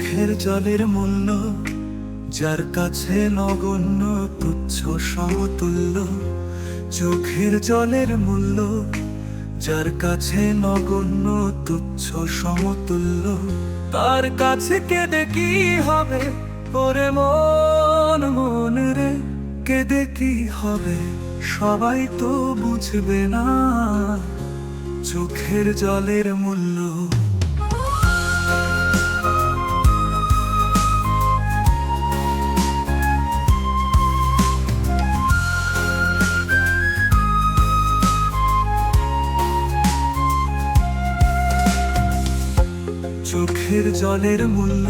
চোখের জলের মূল্য যার কাছে নগণ্য তুচ্ছ সমতুল্য। চোখের জলের মূল্য যার কাছে নগণ্য তুচ্ছ সমতুল্য। তার কাছে কেঁদে কি হবে ওরে মন, মন রে কেঁদে কি হবে, সবাই তো বুঝবে না চোখের জলের মূল্য। চোখের জলের মূল্য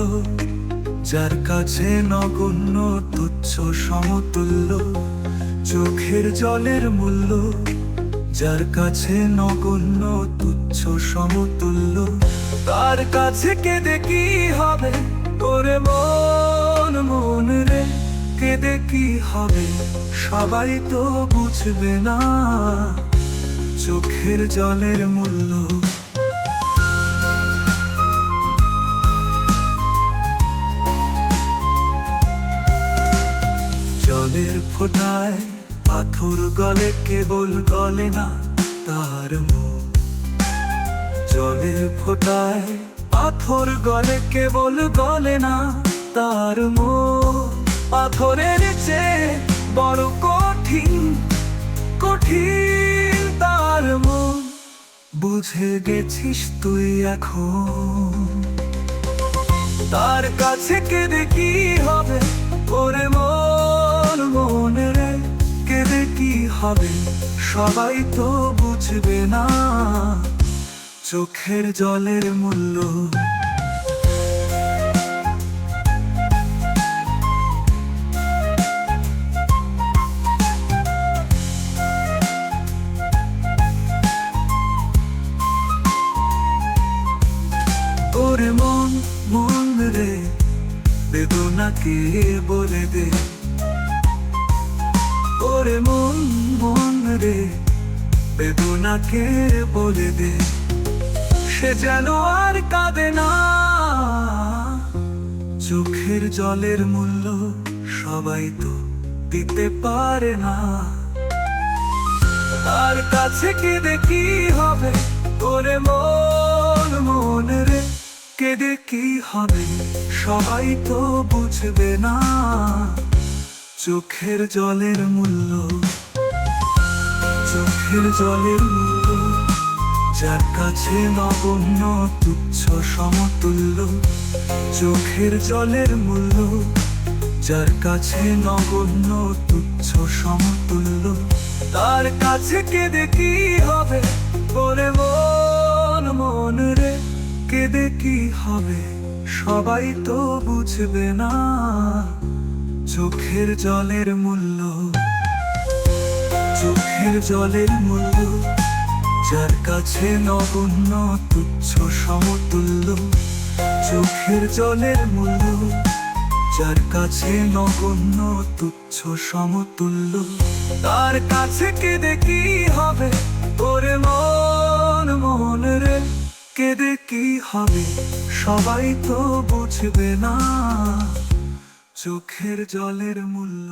যার কাছে নগণ্য তুচ্ছ সমতুল্য। চোখের জলের মূল্য যার কাছে নগণ্য তুচ্ছ সমতুল্য। তার কাছে কেঁদে কি হবে ওরে মন, মন রে কেঁদে কি হবে, সবাই তো বুঝবে না চোখের জলের মূল্য। জলের ফোঁটায় পাথর গলে কেবল গলে না তার মন। জলের ফোঁটায় পাথর গলে কেবল গলে না তার মন। পাথরের চেয়ে বড় কঠিন, কঠিন তার মন, বুঝে গেছিস তুই এখন। তার কাছে কেঁদে কি হবে ওরে মন, মন রে কেঁদে কি হবে, সবাই তো বুঝবে না চোখের জলের মূল্য। ওরে মন, মন রে বেদনাকে বলে দে। ওরে মন, মন রে বেদনাকে বলে দে, সে যেন আর কাঁদে না। চোখের জলের মূল্য সবাই তো দিতে পারে না। তার কাছে কেঁদে কি হবে ওরে মন, মন রে কেঁদে কি হবে, সবাই তো বুঝবে না চোখের জলের মূল্য। চোখের জলের মূল্য যার কাছে নগণ্য তুচ্ছ সমতুল্য। চোখের জলের মূল্য যার কাছে নগণ্য তুচ্ছ সমতুল্য। তার কাছে কেঁদে কি হবে ওরে মন, মন রে কেঁদে কি হবে, সবাই তো বুঝবে না চোখের জলের মূল্য। চোখের জলের মূল্য যার কাছে নগণ্য তুচ্ছ সমতুল্য। চোখের জলের মূল্য যার কাছে নগণ্য তুচ্ছ সমতুল্য। তার কাছে কেঁদে কি হবে ওরে মন, মন রে কেঁদে কি হবে, সবাই তো বুঝবে না চোখের জলের মূল্য।